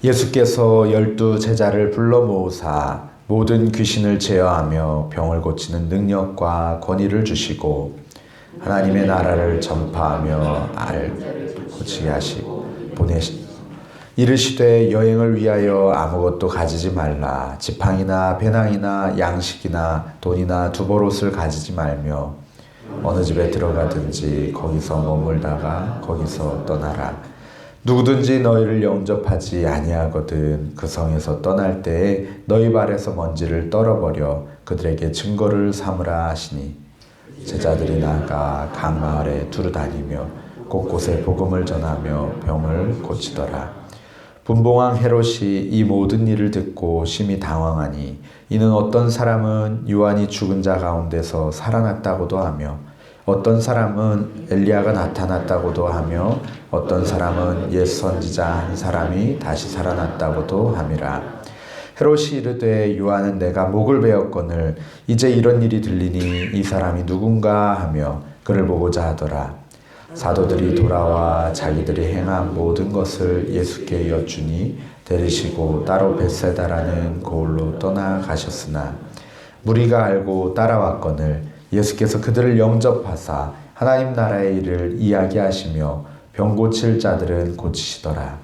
예수께서 12 제자를 불러 모으사 모든 귀신을 제어하며 병을 고치는 능력과 권위를 주시고 하나님의 나라를 전파하며 고치게 하시고 이르시되 여행을 위하여 아무것도 가지지 말라. 지팡이나 배낭이나 양식이나 돈이나 두벌옷을 가지지 말며 어느 집에 들어가든지 거기서 머물다가 거기서 떠나라. 누구든지 너희를 영접하지 아니하거든 그 성에서 떠날 때에 너희 발에서 먼지를 떨어버려 그들에게 증거를 삼으라 하시니 제자들이 나가 각 마을에 두루 다니며 곳곳에 복음을 전하며 병을 고치더라. 분봉왕 헤롯이 이 모든 일을 듣고 심히 당황하니 이는 어떤 사람은 요한이 죽은 자 가운데서 살아났다고도 하며 어떤 사람은 엘리야가 나타났다고도 하며 어떤 사람은 옛 선지자 한 사람이 다시 살아났다고도 함이라. 헤롯이 이르되 요한은 내가 목을 베었거늘 이제 이런 일이 들리니 이 사람이 누군가 하며 그를 보고자 하더라. 사도들이 돌아와 자기들이 행한 모든 것을 예수께 여쭈니 데리시고 따로 벳세다라는 고을로 떠나가셨으나 무리가 알고 따라왔거늘 예수께서 그들을 영접하사 하나님 나라의 일을 이야기하시며 병 고칠 자들은 고치시더라.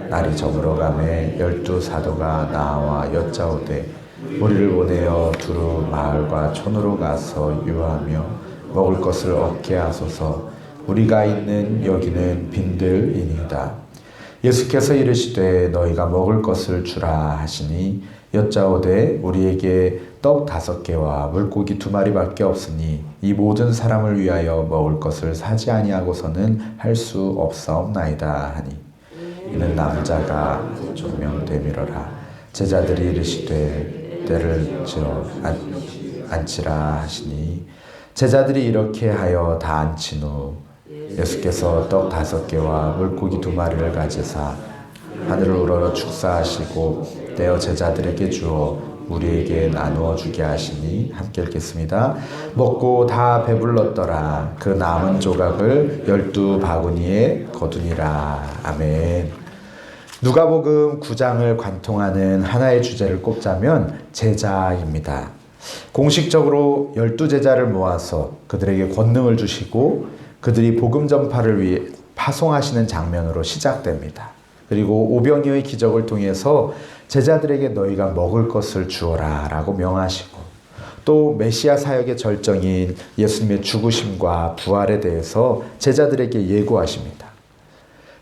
날이 저물어가매 12 사도가 나와 여짜오되 우리를 보내어 두루 마을과 촌으로 가서 유하며 먹을 것을 얻게 하소서. 우리가 있는 여기는 빈들이니이다. 예수께서 이르시되 너희가 먹을 것을 주라 하시니 여짜오되 우리에게 떡 5개와 물고기 2마리밖에 없으니 이 모든 사람을 위하여 먹을 것을 사지 아니하고서는 할 수 없사옵나이다 하니 이는 남자가 조명되미러라. 제자들이 이르시되 때를 지어 앉히라 하시니 제자들이 이렇게 하여 다 앉힌 후 예수께서 떡 5개와 물고기 2마리를 가지사 하늘을 우러러 축사하시고 떼어 제자들에게 주어 우리에게 나누어 주게 하시니 함께 읽겠습니다. 먹고 다 배불렀더라. 그 남은 조각을 12 바구니에 거두니라. 아멘. 누가복음 9장을 관통하는 하나의 주제를 꼽자면 제자입니다. 공식적으로 12 제자를 모아서 그들에게 권능을 주시고 그들이 복음 전파를 위해 파송하시는 장면으로 시작됩니다. 그리고 오병이의 기적을 통해서 제자들에게 너희가 먹을 것을 주어라 라고 명하시고 또 메시아 사역의 절정인 예수님의 죽으심과 부활에 대해서 제자들에게 예고하십니다.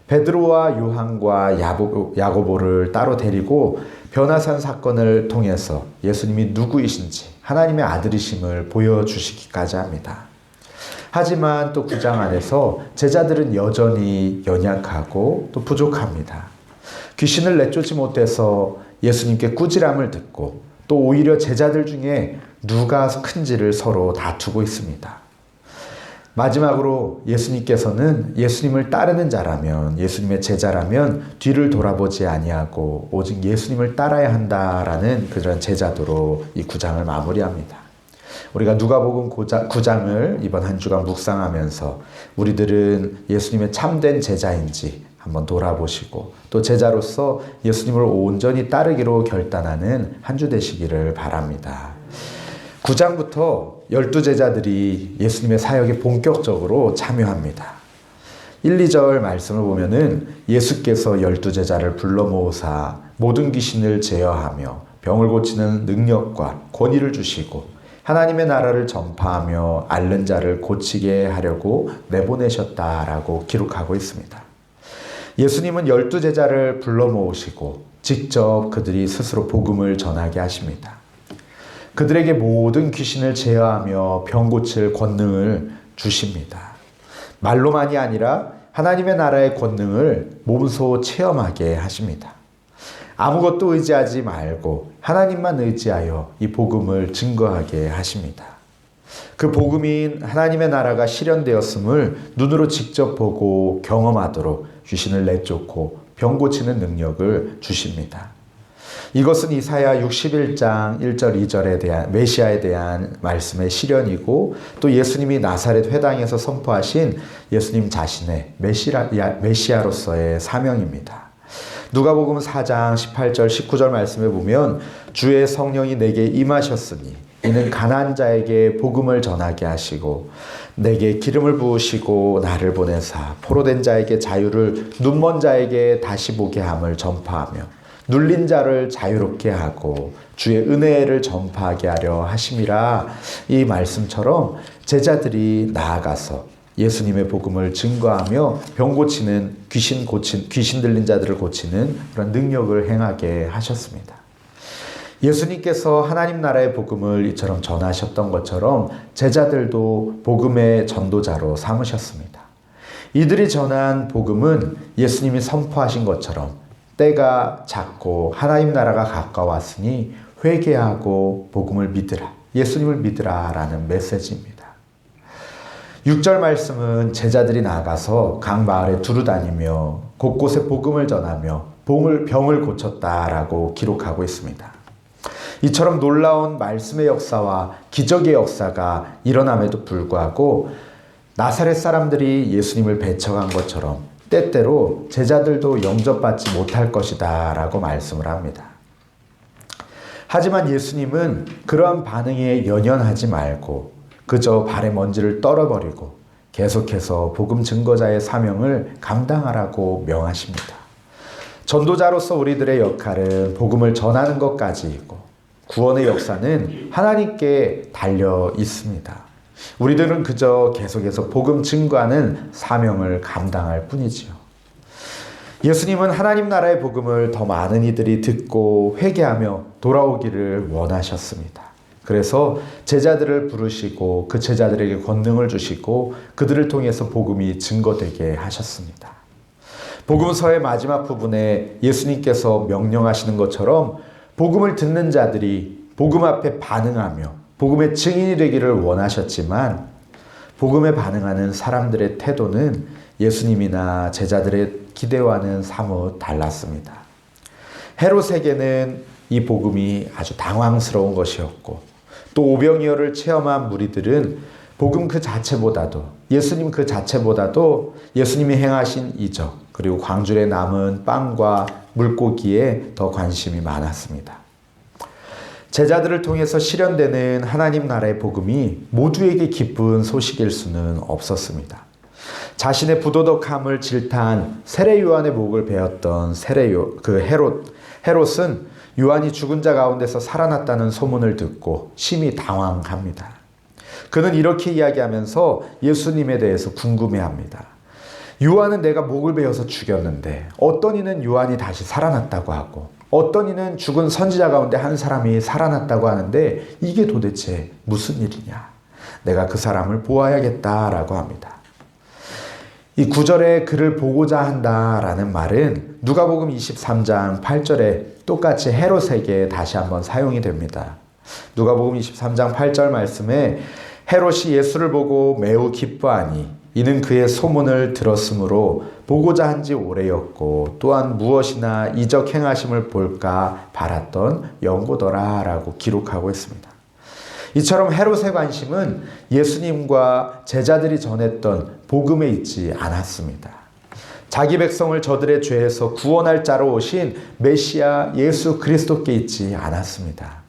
베드로와 요한과 야고보를 따로 데리고 변화산 사건을 통해서 예수님이 누구이신지 하나님의 아들이심을 보여주시기까지 합니다. 하지만 또 9장 안에서 제자들은 여전히 연약하고 또 부족합니다. 귀신을 내쫓지 못해서 예수님께 꾸지람을 듣고 또 오히려 제자들 중에 누가 큰지를 서로 다투고 있습니다. 마지막으로 예수님께서는 예수님을 따르는 자라면 예수님의 제자라면 뒤를 돌아보지 아니하고 오직 예수님을 따라야 한다라는 그런 제자도로 이 9장을 마무리합니다. 우리가 누가복음 9장을 이번 한 주간 묵상하면서 우리들은 예수님의 참된 제자인지 한번 돌아보시고 또 제자로서 예수님을 온전히 따르기로 결단하는 한 주 되시기를 바랍니다. 9장부터 12 제자들이 예수님의 사역에 본격적으로 참여합니다. 1, 2절 말씀을 보면은 예수께서 12 제자를 불러 모으사 모든 귀신을 제어하며 병을 고치는 능력과 권위를 주시고 하나님의 나라를 전파하며 앓는 자를 고치게 하려고 내보내셨다라고 기록하고 있습니다. 예수님은 12 제자를 불러 모으시고 직접 그들이 스스로 복음을 전하게 하십니다. 그들에게 모든 귀신을 제어하며 병 고칠 권능을 주십니다. 말로만이 아니라 하나님의 나라의 권능을 몸소 체험하게 하십니다. 아무것도 의지하지 말고 하나님만 의지하여 이 복음을 증거하게 하십니다. 그 복음인 하나님의 나라가 실현되었음을 눈으로 직접 보고 경험하도록 귀신을 내쫓고 병 고치는 능력을 주십니다. 이것은 이사야 61장 1절 2절에 대한 메시아에 대한 말씀의 실현이고 또 예수님이 나사렛 회당에서 선포하신 예수님 자신의 메시아로서의 사명입니다. 누가복음 4장 18절 19절 말씀에 보면 주의 성령이 내게 임하셨으니 이는 가난한 자에게 복음을 전하게 하시고 내게 기름을 부으시고 나를 보내사 포로된 자에게 자유를 눈먼 자에게 다시 보게 함을 전파하며 눌린 자를 자유롭게 하고 주의 은혜를 전파하게 하려 하심이라. 이 말씀처럼 제자들이 나아가서 예수님의 복음을 증거하며 병 고치는 귀신 들린 자들을 고치는 그런 능력을 행하게 하셨습니다. 예수님께서 하나님 나라의 복음을 이처럼 전하셨던 것처럼 제자들도 복음의 전도자로 삼으셨습니다. 이들이 전한 복음은 예수님이 선포하신 것처럼 때가 찼고 하나님 나라가 가까웠으니 회개하고 복음을 믿으라, 예수님을 믿으라 라는 메시지입니다. 6절 말씀은 제자들이 나가서 각 마을에 두루다니며 곳곳에 복음을 전하며 병을 고쳤다라고 기록하고 있습니다. 이처럼 놀라운 말씀의 역사와 기적의 역사가 일어남에도 불구하고 나사렛 사람들이 예수님을 배척한 것처럼 때때로 제자들도 영접받지 못할 것이다 라고 말씀을 합니다. 하지만 예수님은 그러한 반응에 연연하지 말고 그저 발의 먼지를 떨어버리고 계속해서 복음 증거자의 사명을 감당하라고 명하십니다. 전도자로서 우리들의 역할은 복음을 전하는 것까지이고 구원의 역사는 하나님께 달려 있습니다. 우리들은 그저 계속해서 복음 증거하는 사명을 감당할 뿐이지요. 예수님은 하나님 나라의 복음을 더 많은 이들이 듣고 회개하며 돌아오기를 원하셨습니다. 그래서 제자들을 부르시고 그 제자들에게 권능을 주시고 그들을 통해서 복음이 증거되게 하셨습니다. 복음서의 마지막 부분에 예수님께서 명령하시는 것처럼 복음을 듣는 자들이 복음 앞에 반응하며 복음의 증인이 되기를 원하셨지만 복음에 반응하는 사람들의 태도는 예수님이나 제자들의 기대와는 사뭇 달랐습니다. 헤롯에게는 이 복음이 아주 당황스러운 것이었고 또 오병이어를 체험한 무리들은 복음 그 자체보다도 예수님 그 자체보다도 예수님이 행하신 이적 그리고 광주에 남은 빵과 물고기에 더 관심이 많았습니다. 제자들을 통해서 실현되는 하나님 나라의 복음이 모두에게 기쁜 소식일 수는 없었습니다. 자신의 부도덕함을 질타한 세례 요한의 목을 베었던 헤롯은 요한이 죽은 자 가운데서 살아났다는 소문을 듣고 심히 당황합니다. 그는 이렇게 이야기하면서 예수님에 대해서 궁금해합니다. 요한은 내가 목을 베어서 죽였는데 어떤 이는 요한이 다시 살아났다고 하고 어떤 이는 죽은 선지자 가운데 한 사람이 살아났다고 하는데 이게 도대체 무슨 일이냐? 내가 그 사람을 보아야겠다라고 합니다. 이 9절에 그를 보고자 한다라는 말은 누가복음 23장 8절에 똑같이 헤롯에게 다시 한번 사용이 됩니다. 누가복음 23장 8절 말씀에 헤롯이 예수를 보고 매우 기뻐하니 이는 그의 소문을 들었으므로 보고자 한 지 오래였고 또한 무엇이나 이적 행하심을 볼까 바랐던 연고더라 라고 기록하고 있습니다. 이처럼 헤롯의 관심은 예수님과 제자들이 전했던 복음에 있지 않았습니다. 자기 백성을 저들의 죄에서 구원할 자로 오신 메시아 예수 그리스도께 있지 않았습니다.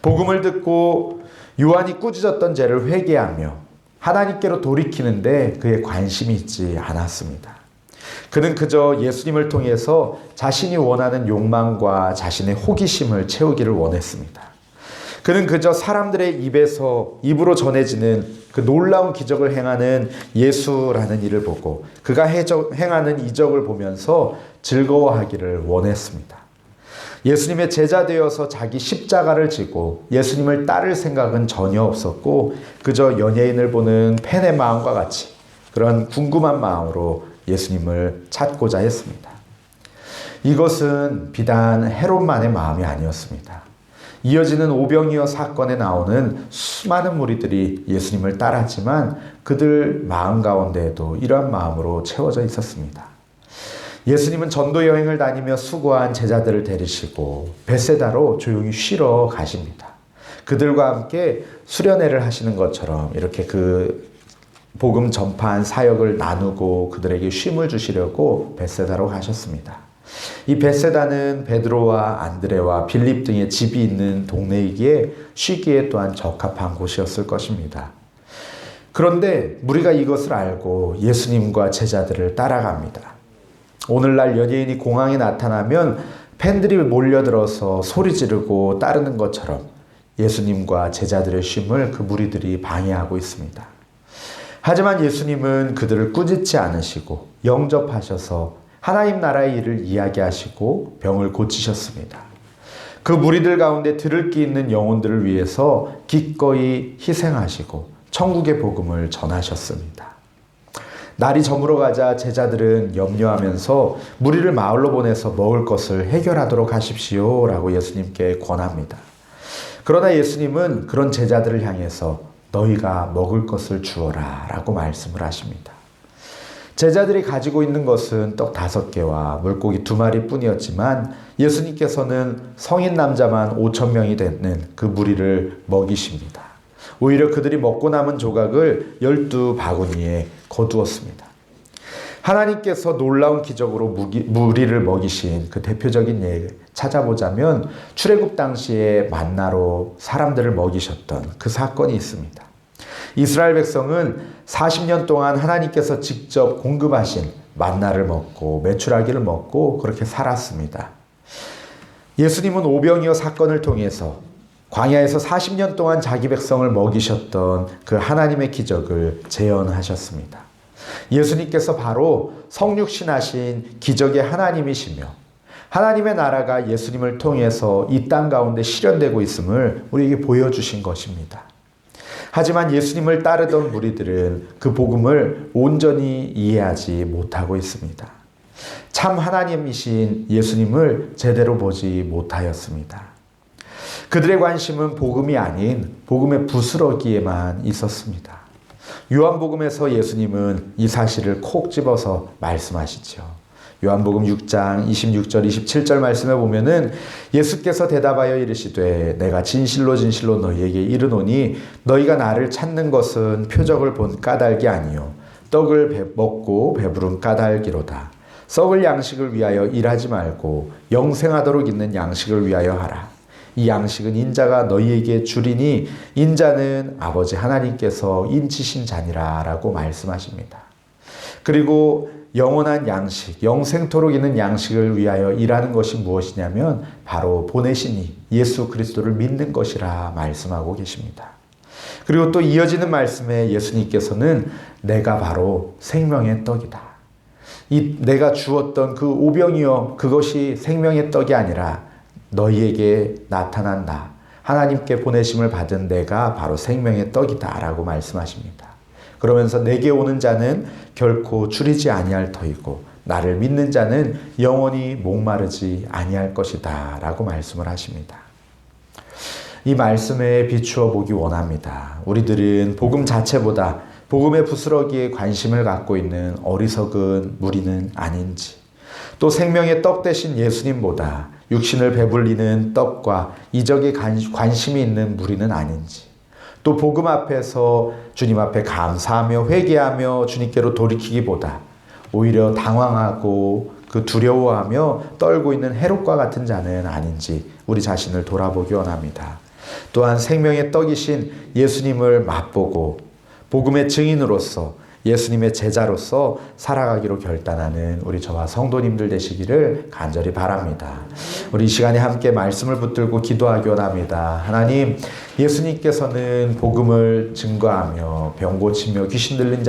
복음을 듣고 요한이 꾸짖었던 죄를 회개하며 하나님께로 돌이키는데 그의 관심이 있지 않았습니다. 그는 그저 예수님을 통해서 자신이 원하는 욕망과 자신의 호기심을 채우기를 원했습니다. 그는 그저 사람들의 입으로 전해지는 그 놀라운 기적을 행하는 예수라는 일을 보고 그가 행하는 이적을 보면서 즐거워하기를 원했습니다. 예수님의 제자 되어서 자기 십자가를 지고 예수님을 따를 생각은 전혀 없었고 그저 연예인을 보는 팬의 마음과 같이 그런 궁금한 마음으로 예수님을 찾고자 했습니다. 이것은 비단 헤롯만의 마음이 아니었습니다. 이어지는 오병이어 사건에 나오는 수많은 무리들이 예수님을 따랐지만 그들 마음 가운데에도 이러한 마음으로 채워져 있었습니다. 예수님은 전도 여행을 다니며 수고한 제자들을 데리시고 벳세다로 조용히 쉬러 가십니다. 그들과 함께 수련회를 하시는 것처럼 이렇게 그 복음 전파한 사역을 나누고 그들에게 쉼을 주시려고 벳세다로 가셨습니다. 이 벳세다는 베드로와 안드레와 빌립 등의 집이 있는 동네이기에 쉬기에 또한 적합한 곳이었을 것입니다. 그런데 무리가 이것을 알고 예수님과 제자들을 따라갑니다. 오늘날 연예인이 공항에 나타나면 팬들이 몰려들어서 소리 지르고 따르는 것처럼 예수님과 제자들의 쉼을 그 무리들이 방해하고 있습니다. 하지만 예수님은 그들을 꾸짖지 않으시고 영접하셔서 하나님 나라의 일을 이야기하시고 병을 고치셨습니다. 그 무리들 가운데 들을 귀 있는 영혼들을 위해서 기꺼이 희생하시고 천국의 복음을 전하셨습니다. 날이 저물어 가자 제자들은 염려하면서 무리를 마을로 보내서 먹을 것을 해결하도록 하십시오 라고 예수님께 권합니다. 그러나 예수님은 그런 제자들을 향해서 너희가 먹을 것을 주어라 라고 말씀을 하십니다. 제자들이 가지고 있는 것은 떡 5개와 물고기 2마리 뿐이었지만 예수님께서는 성인 남자만 5,000명이 되는 그 무리를 먹이십니다. 오히려 그들이 먹고 남은 조각을 12바구니에 거두었습니다. 하나님께서 놀라운 기적으로 무리를 먹이신 그 대표적인 예 찾아보자면 출애굽 당시에 만나로 사람들을 먹이셨던 그 사건이 있습니다. 이스라엘 백성은 40년 동안 하나님께서 직접 공급하신 만나를 먹고 메추라기를 먹고 그렇게 살았습니다. 예수님은 오병이어 사건을 통해서 광야에서 40년 동안 자기 백성을 먹이셨던 그 하나님의 기적을 재현하셨습니다. 예수님께서 바로 성육신하신 기적의 하나님이시며 하나님의 나라가 예수님을 통해서 이 땅 가운데 실현되고 있음을 우리에게 보여주신 것입니다. 하지만 예수님을 따르던 무리들은 그 복음을 온전히 이해하지 못하고 있습니다. 참 하나님이신 예수님을 제대로 보지 못하였습니다. 그들의 관심은 복음이 아닌 복음의 부스러기에만 있었습니다. 요한복음에서 예수님은 이 사실을 콕 집어서 말씀하시죠. 요한복음 6장 26절 27절 말씀에 보면은 예수께서 대답하여 이르시되 내가 진실로 진실로 너희에게 이르노니 너희가 나를 찾는 것은 표적을 본 까닭이 아니요 떡을 먹고 배부른 까닭이로다. 썩을 양식을 위하여 일하지 말고 영생하도록 있는 양식을 위하여 하라. 이 양식은 인자가 너희에게 주리니 인자는 아버지 하나님께서 인치신 자니라 라고 말씀하십니다. 그리고 영원한 양식, 영생토록 있는 양식을 위하여 일하는 것이 무엇이냐면 바로 보내신 예수 그리스도를 믿는 것이라 말씀하고 계십니다. 그리고 또 이어지는 말씀에 예수님께서는 내가 바로 생명의 떡이다. 이 내가 주었던 그 오병이어 그것이 생명의 떡이 아니라 너희에게 나타난 나, 하나님께 보내심을 받은 내가 바로 생명의 떡이다 라고 말씀하십니다. 그러면서 내게 오는 자는 결코 줄이지 아니할 터이고 나를 믿는 자는 영원히 목마르지 아니할 것이다 라고 말씀을 하십니다. 이 말씀에 비추어 보기 원합니다. 우리들은 복음 자체보다 복음의 부스러기에 관심을 갖고 있는 어리석은 무리는 아닌지, 또 생명의 떡 대신 예수님보다 육신을 배불리는 떡과 이적에 관심이 있는 무리는 아닌지, 또 복음 앞에서 주님 앞에 감사하며 회개하며 주님께로 돌이키기보다 오히려 당황하고 그 두려워하며 떨고 있는 헤롯과 같은 자는 아닌지 우리 자신을 돌아보기 원합니다. 또한 생명의 떡이신 예수님을 맛보고 복음의 증인으로서 예수님의 제자로서 살아가기로 결단하는 우리 저와 성도님들 되시기를 간절히 바랍니다. 우리 이 시간에 함께 말씀을 붙들고 기도하기 원합니다. 하나님, 예수님께서는 복음을 증거하며 병 고치며 귀신 들린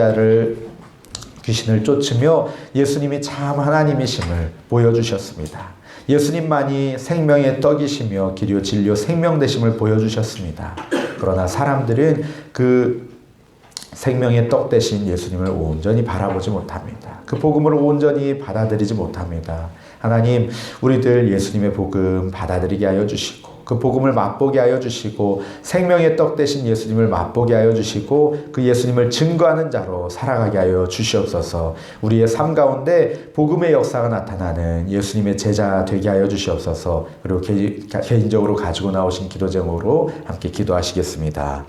귀신을 쫓으며 예수님이 참 하나님이심을 보여주셨습니다. 예수님만이 생명의 떡이시며 길이요 진리요 생명 되심을 보여주셨습니다. 그러나 사람들은 그 생명의 떡 대신 예수님을 온전히 바라보지 못합니다. 그 복음을 온전히 받아들이지 못합니다. 하나님, 우리들 예수님의 복음 받아들이게 하여 주시고 그 복음을 맛보게 하여 주시고 생명의 떡 대신 예수님을 맛보게 하여 주시고 그 예수님을 증거하는 자로 살아가게 하여 주시옵소서. 우리의 삶 가운데 복음의 역사가 나타나는 예수님의 제자 되게 하여 주시옵소서. 그리고 개인적으로 가지고 나오신 기도 제목으로 함께 기도하시겠습니다.